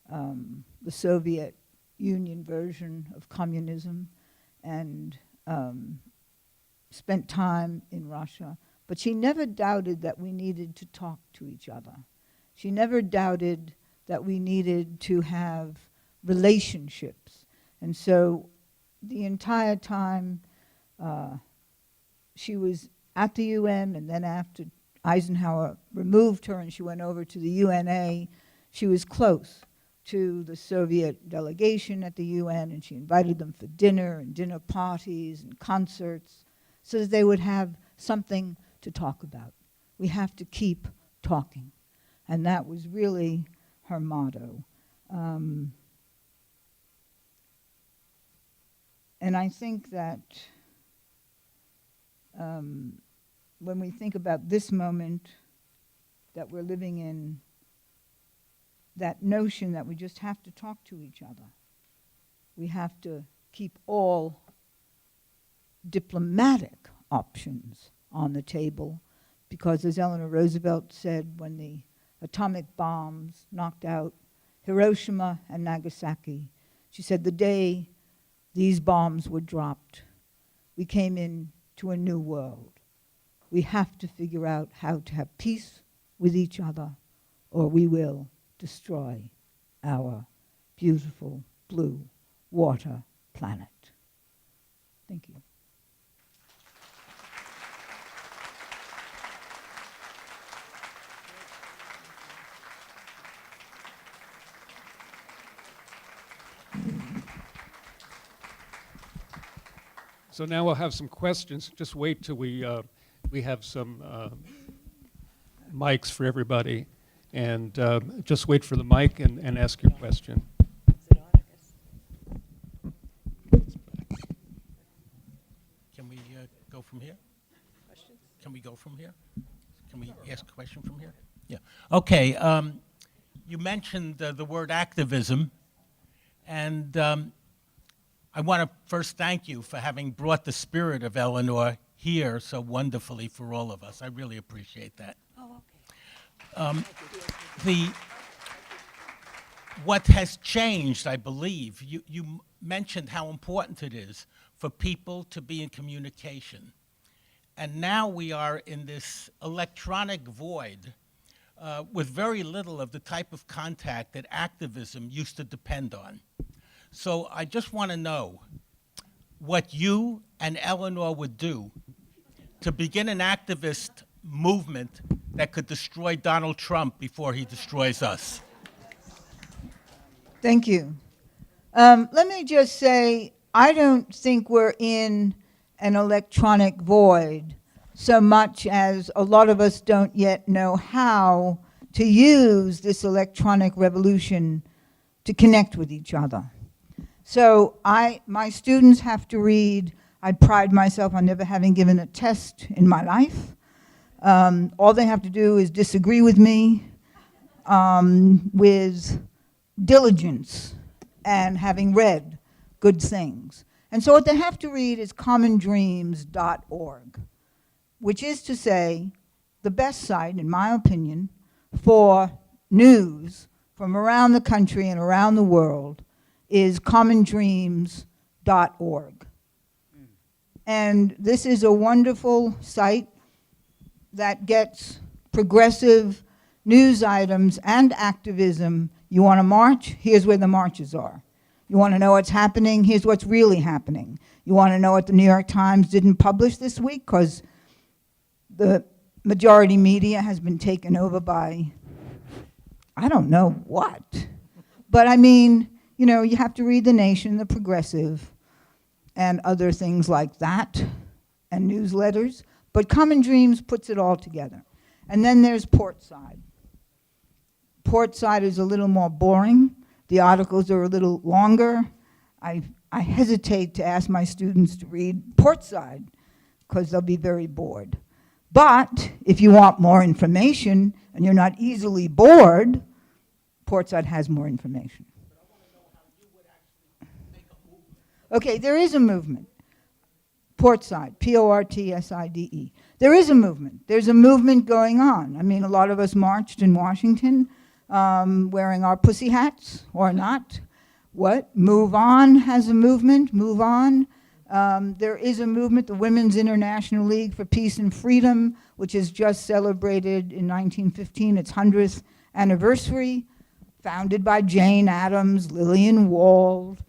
the Soviet Union version of communism and spent time in Russia. But she never doubted that we needed to talk to each other. She never doubted that we needed to have relationships. And so the entire time she was at the UN, and then after Eisenhower removed her and she went over to the UNA, she was close to the Soviet delegation at the UN, and she invited them for dinner and dinner parties and concerts so that they would have something to talk about. We have to keep talking. And that was really her motto. And I think that when we think about this moment that we're living in, that notion that we just have to talk to each other. We have to keep all diplomatic options on the table, because as Eleanor Roosevelt said, when the atomic bombs knocked out Hiroshima and Nagasaki, she said, the day these bombs were dropped, we came into a new world. We have to figure out how to have peace with each other, or we will destroy our beautiful blue water planet. Thank you. So now we'll have some questions. Just wait till we have some mics for everybody. And just wait for the mic and ask your question. Is it on, I guess? Can we go from here? Questions? Can we go from here? can we ask a question from here? Yeah. Okay. You mentioned the word activism, and I want to first thank you for having brought the spirit of Eleanor here so wonderfully for all of us. I really appreciate that. Oh, okay. What has changed, I believe, you mentioned how important it is for people to be in communication. And now we are in this electronic void with very little of the type of contact that activism used to depend on. So I just want to know what you and Eleanor would do to begin an activist movement that could destroy Donald Trump before he destroys us. Thank you. Let me just say, I don't think we're in an electronic void so much as a lot of us don't yet know how to use this electronic revolution to connect with each other. So my students have to read. I pride myself on never having given a test in my life. All they have to do is disagree with me with diligence and having read good things. And so what they have to read is commondreams.org, which is to say the best site, in my opinion, for news from around the country and around the world is commondreams.org. And this is a wonderful site that gets progressive news items and activism. You want to march? Here's where the marches are. You want to know what's happening? Here's what's really happening. You want to know what the New York Times didn't publish this week because the majority media has been taken over by, I don't know what. But I mean, you know, you have to read The Nation, The Progressive, and other things like that, and newsletters. But Common Dreams puts it all together. And then there's Portside. Portside is a little more boring. The articles are a little longer. I hesitate to ask my students to read Portside because they'll be very bored. But if you want more information and you're not easily bored, Portside has more information. Okay, there is a movement. Portside, Portside. There is a movement. There's a movement going on. I mean, a lot of us marched in Washington wearing our pussy hats or not. What? Move On has a movement. Move On. There is a movement, the Women's International League for Peace and Freedom, which has just celebrated in 1915 its 100th anniversary, founded by Jane Addams, Lillian Wald.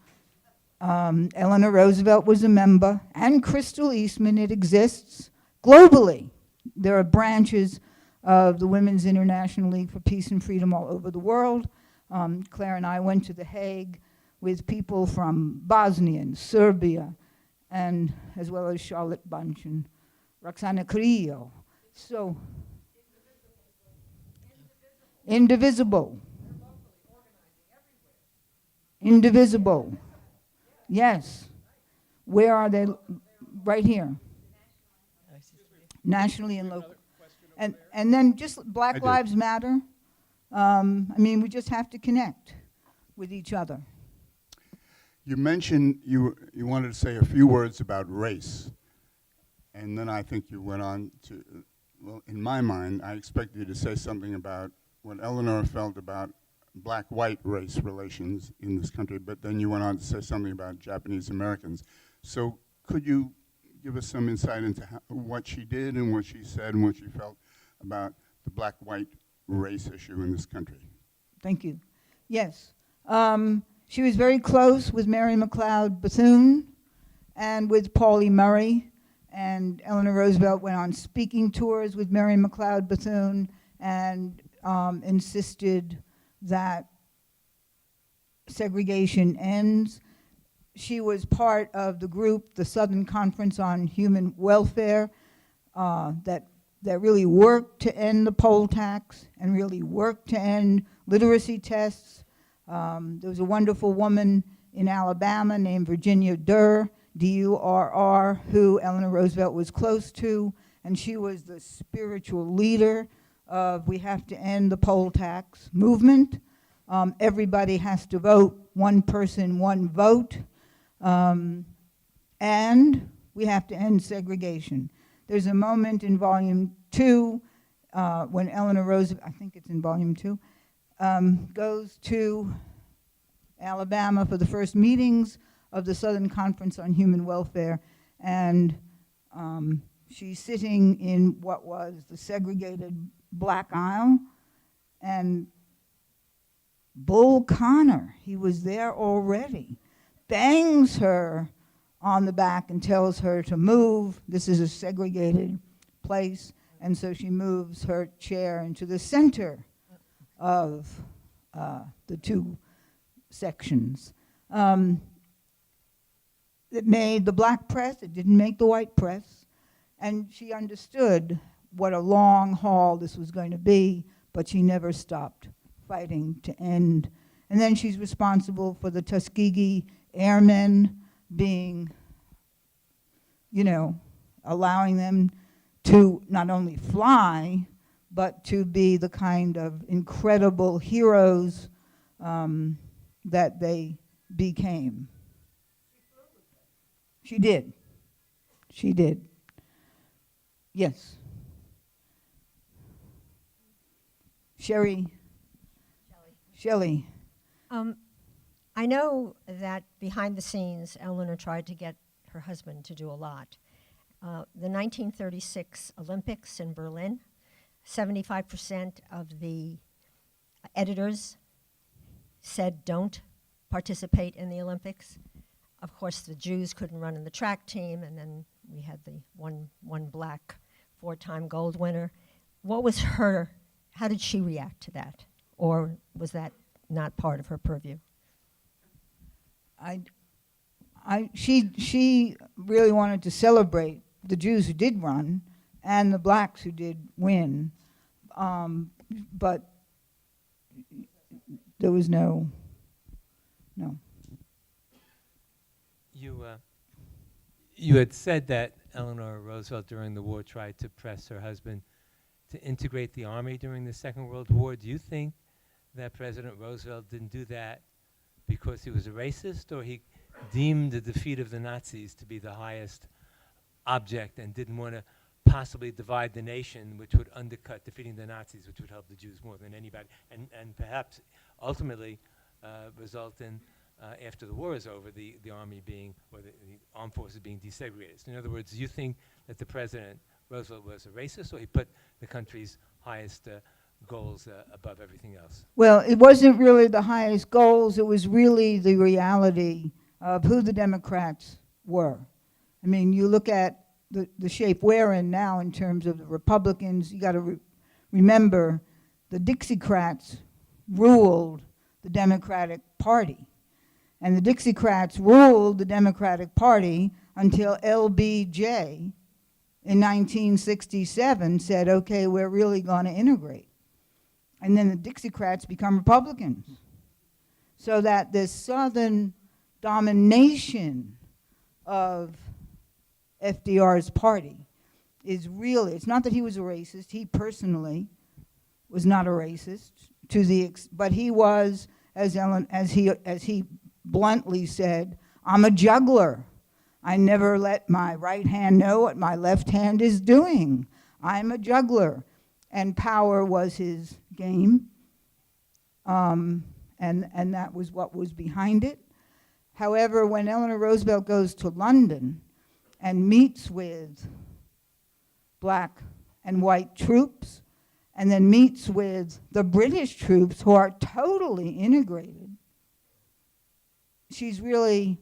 Eleanor Roosevelt was a member, and Crystal Eastman. It exists globally. There are branches of the Women's International League for Peace and Freedom all over the world. Claire and I went to The Hague with people from Bosnia and Serbia, and as well as Charlotte Bunch and Roxana Carrillo. So, indivisible. Indivisible. Yes. Where are they? Right here. Nationally and local. And then just Black Lives Matter. I mean, we just have to connect with each other. You mentioned you wanted to say a few words about race, and then I think you went on to, well, in my mind, I expected you to say something about what Eleanor felt about black-white race relations in this country, but then you went on to say something about Japanese Americans. So could you give us some insight into what she did and what she said and what she felt about the black-white race issue in this country? Thank you. Yes. She was very close with Mary McLeod Bethune and with Pauli Murray, and Eleanor Roosevelt went on speaking tours with Mary McLeod Bethune and insisted that segregation ends. She was part of the group, the Southern Conference on Human Welfare, that really worked to end the poll tax and really worked to end literacy tests. There was a wonderful woman in Alabama named Virginia Durr, D-U-R-R, who Eleanor Roosevelt was close to, and she was the spiritual leader of we have to end the poll tax movement. Everybody has to vote, one person, one vote, and we have to end segregation. There's a moment in volume 2 when Eleanor Roosevelt, I think it's in volume 2, goes to Alabama for the first meetings of the Southern Conference on Human Welfare, and she's sitting in what was the segregated black aisle, and Bull Connor, he was there already, bangs her on the back and tells her to move. This is a segregated place, and so she moves her chair into the center of the two sections. It made the black press, it didn't make the white press, and she understood what a long haul this was going to be, but she never stopped fighting to end. And then she's responsible for the Tuskegee Airmen being, allowing them to not only fly, but to be the kind of incredible heroes that they became. She did. She did. Yes. Shelley. I know that behind the scenes, Eleanor tried to get her husband to do a lot. The 1936 Olympics in Berlin, 75% of the editors said don't participate in the Olympics. Of course, the Jews couldn't run in the track team, and then we had the one black 4-time gold winner. How did she react to that? Or was that not part of her purview? She really wanted to celebrate the Jews who did run and the blacks who did win, but there was no. You had said that Eleanor Roosevelt during the war tried to press her husband to integrate the army during the Second World War. Do you think that President Roosevelt didn't do that because he was a racist, or he deemed the defeat of the Nazis to be the highest object and didn't want to possibly divide the nation, which would undercut defeating the Nazis, which would help the Jews more than anybody, and perhaps ultimately result in, after the war is over, the army being, or the armed forces being desegregated? So in other words, do you think that the President Roosevelt was a racist, or he put the country's highest goals above everything else? Well, it wasn't really the highest goals. It was really the reality of who the Democrats were. I mean, you look at the shape we're in now in terms of the Republicans. You got to remember the Dixiecrats ruled the Democratic Party. And the Dixiecrats ruled the Democratic Party until LBJ in 1967 said, okay, we're really going to integrate. And then the Dixiecrats become Republicans. So that this Southern domination of FDR's party is really, it's not that he was a racist. He personally was not a racist, but he was, as he bluntly said, I'm a juggler. I never let my right hand know what my left hand is doing. I'm a juggler. And power was his game. And that was what was behind it. However, when Eleanor Roosevelt goes to London and meets with black and white troops, and then meets with the British troops who are totally integrated, she's really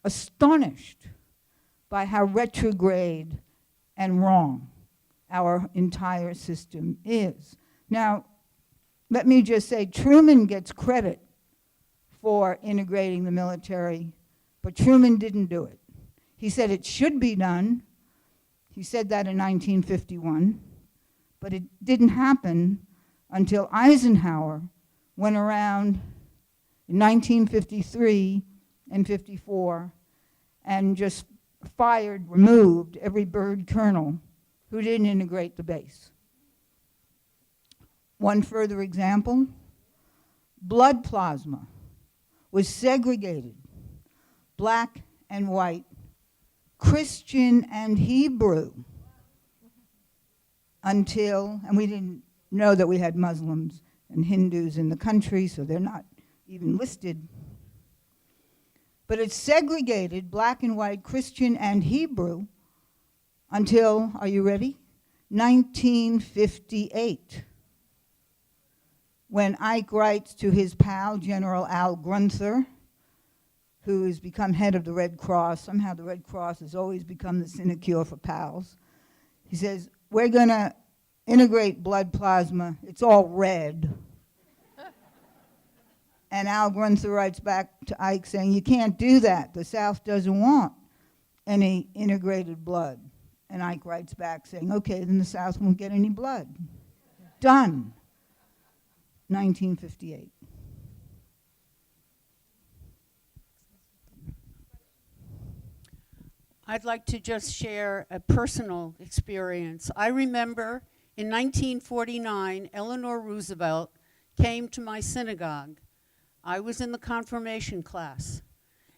astonished by how retrograde and wrong our entire system is. Now, let me just say, Truman gets credit for integrating the military, but Truman didn't do it. He said it should be done. He said that in 1951, but it didn't happen until Eisenhower went around in 1953 and 54 and just removed every bird colonel who didn't integrate the base. One further example, blood plasma was segregated, black and white, Christian and Hebrew, until, and we didn't know that we had Muslims and Hindus in the country, so they're not even listed. But it's segregated, black and white, Christian and Hebrew, until, are you ready? 1958. When Ike writes to his pal, General Al Grunther, who has become head of the Red Cross. Somehow the Red Cross has always become the sinecure for pals. He says, we're going to integrate blood plasma. It's all red. And Al Grunther writes back to Ike saying, you can't do that. The South doesn't want any integrated blood. And Ike writes back saying, okay, then the South won't get any blood. Done. 1958. I'd like to just share a personal experience. I remember in 1949, Eleanor Roosevelt came to my synagogue. I was in the confirmation class,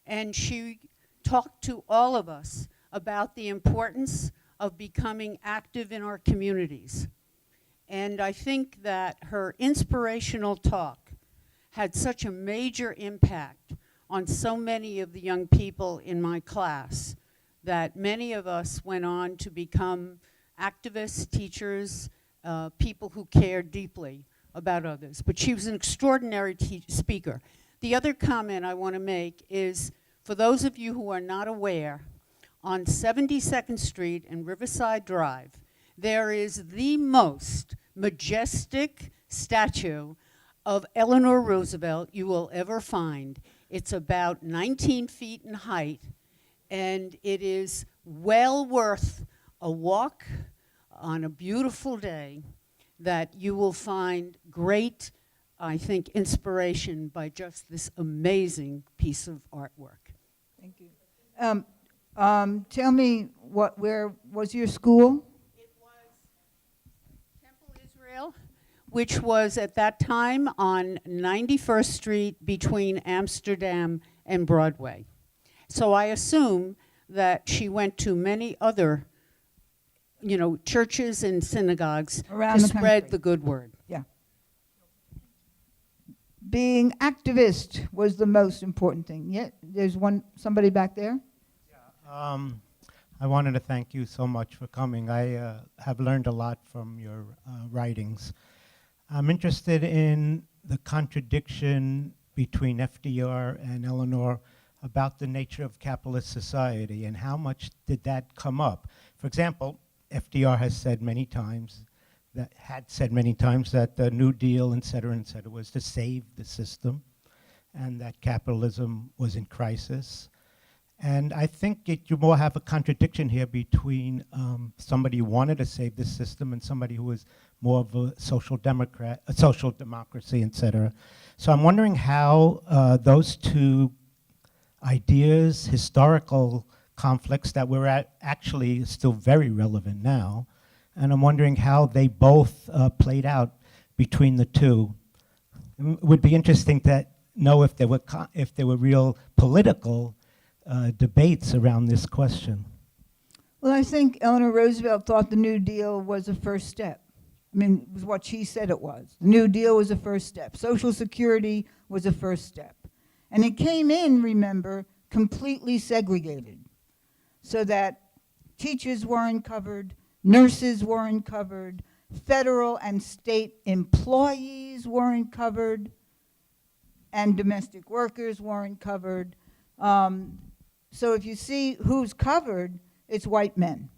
and she talked to all of us about the importance of becoming active in our communities. And I think that her inspirational talk had such a major impact on so many of the young people in my class that many of us went on to become activists, teachers, people who cared deeply about others. But she was an extraordinary speaker. The other comment I want to make is, for those of you who are not aware, on 72nd Street and Riverside Drive, there is the most majestic statue of Eleanor Roosevelt you will ever find. It's about 19 feet in height, and it is well worth a walk on a beautiful day that you will find great, I think, inspiration by just this amazing piece of artwork. Thank you. Tell me, where was your school? It was Temple Israel, which was at that time on 91st Street between Amsterdam and Broadway. So I assume that she went to many other, churches and synagogues Around to the spread country. the good word. Yeah. Being activist was the most important thing. Yeah, there's somebody back there. I wanted to thank you so much for coming. I have learned a lot from your writings. I'm interested in the contradiction between FDR and Eleanor about the nature of capitalist society, and how much did that come up? For example, FDR has said many times, that the New Deal, et cetera, was to save the system, and that capitalism was in crisis. And I think you more have a contradiction here between somebody who wanted to save the system and somebody who was more of a social democracy, et cetera. So I'm wondering how those two ideas, historical conflicts that we're actually still very relevant now, and I'm wondering how they both played out between the two. It would be interesting to know if there were real political debates around this question. Well, I think Eleanor Roosevelt thought the New Deal was a first step. I mean, it was what she said it was. The New Deal was a first step. Social Security was a first step. And it came in, remember, completely segregated, so that teachers weren't covered, nurses weren't covered, federal and state employees weren't covered, and domestic workers weren't covered. So if you see who's covered, it's white men.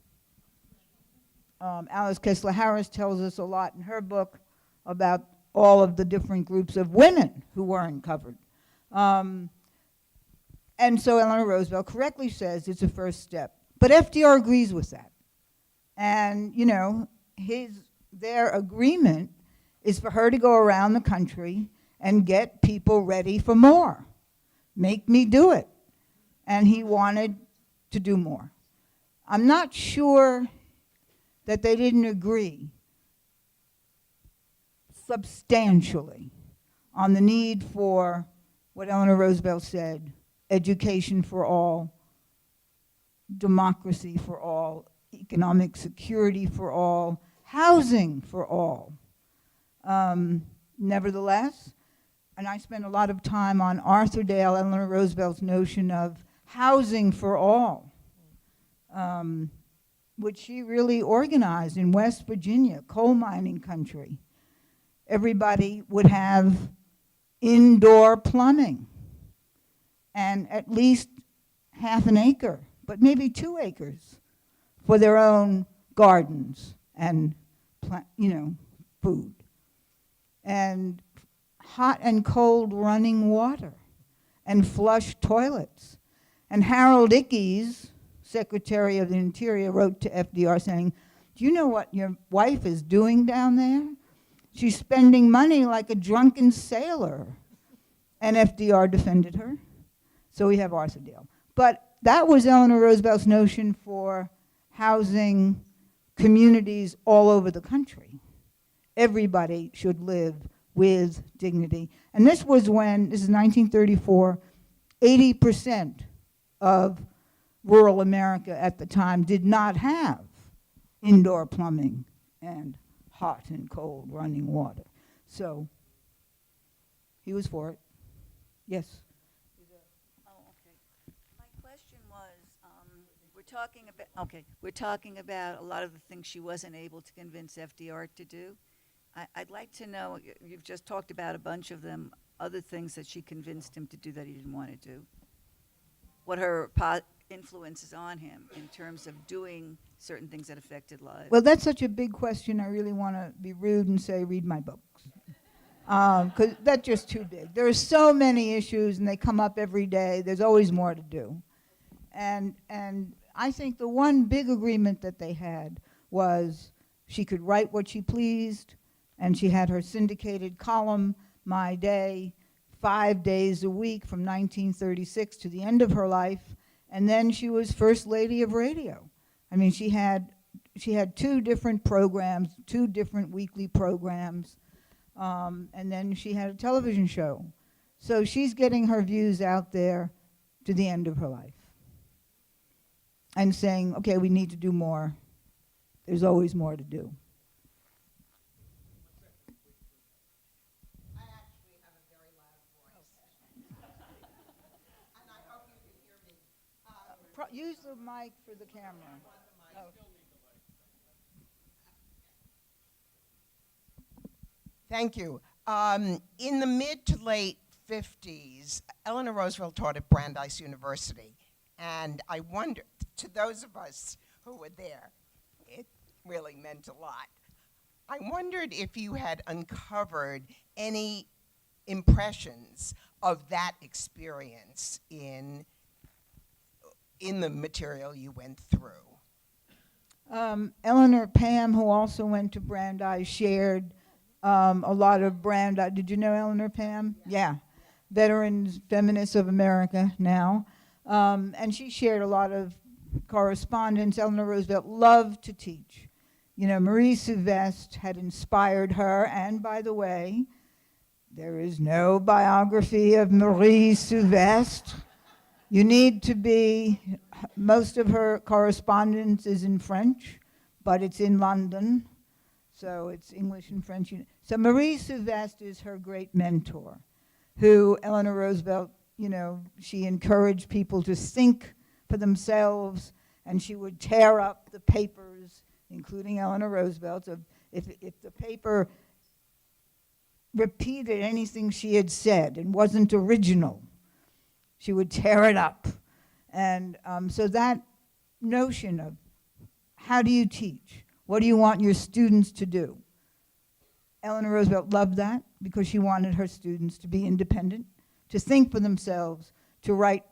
Alice Kessler Harris tells us a lot in her book about all of the different groups of women who weren't covered. And so Eleanor Roosevelt correctly says it's a first step. But FDR agrees with that. And, their agreement is for her to go around the country and get people ready for more. Make me do it. And he wanted to do more. I'm not sure that they didn't agree substantially on the need for what Eleanor Roosevelt said, education for all, democracy for all, economic security for all, housing for all. Nevertheless, and I spent a lot of time on Arthur Dale, Eleanor Roosevelt's notion of housing for all, which she really organized in West Virginia, coal mining country. Everybody would have indoor plumbing and at least half an acre, but maybe 2 acres for their own gardens and food. And hot and cold running water and flush toilets. And Harold Ickes, Secretary of the Interior, wrote to FDR saying, "Do you know what your wife is doing down there? She's spending money like a drunken sailor." And FDR defended her. So we have Arthur Dale. But that was Eleanor Roosevelt's notion for housing communities all over the country. Everybody should live with dignity. And this was when, this is 1934, 80% of rural America at the time did not have indoor plumbing and hot and cold running water. So he was for it. Yes? Oh, okay. My question was, we're talking about a lot of the things she wasn't able to convince FDR to do. I'd like to know, you've just talked about a bunch of them, other things that she convinced him to do that he didn't want to do. What her influence is on him in terms of doing certain things that affected lives. Well, that's such a big question. I really want to be rude and say, read my books. Because that's just too big. There are so many issues, and they come up every day. There's always more to do. And I think the one big agreement that they had was she could write what she pleased, and she had her syndicated column, My Day, 5 days a week from 1936 to the end of her life. And then she was First Lady of Radio. I mean, she had 2 different programs, 2 different weekly programs, and then she had a television show. So she's getting her views out there to the end of her life and saying, okay, we need to do more. There's always more to do. I actually have a very loud voice. And I hope you can hear me. Use the mic for the camera. Oh. Thank you. In the mid to late 50s, Eleanor Roosevelt taught at Brandeis University. And I wondered, to those of us who were there, it really meant a lot. I wondered if you had uncovered any impressions of that experience in the material you went through. Eleanor Pam, who also went to Brandeis, shared a lot of Brandeis. Did you know Eleanor Pam? Yeah. Veterans Feminists of America now. And she shared a lot of correspondence. Eleanor Roosevelt loved to teach. You know, Marie Souvestre had inspired her, and by the way, there is no biography of Marie Souvestre. You need to be, most of her correspondence is in French, but it's in London, so it's English and French. So Marie Souvestre is her great mentor, who Eleanor Roosevelt, you know, she encouraged people to think for themselves, and she would tear up the papers, including Eleanor Roosevelt's, of if the paper repeated anything she had said and wasn't original, she would tear it up. And so that notion of how do you teach? What do you want your students to do? Eleanor Roosevelt loved that because she wanted her students to be independent, to think for themselves, to write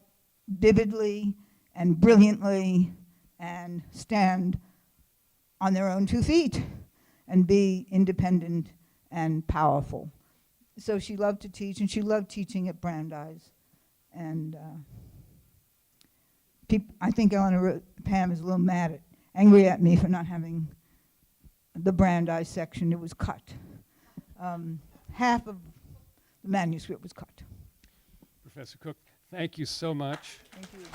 vividly and brilliantly and stand on their own 2 feet and be independent and powerful. So she loved to teach, and she loved teaching at Brandeis. And I think Eleanor Pam is a little angry at me for not having the Brandeis section. It was cut. Half of the manuscript was cut. Professor Cook, thank you so much. Thank you.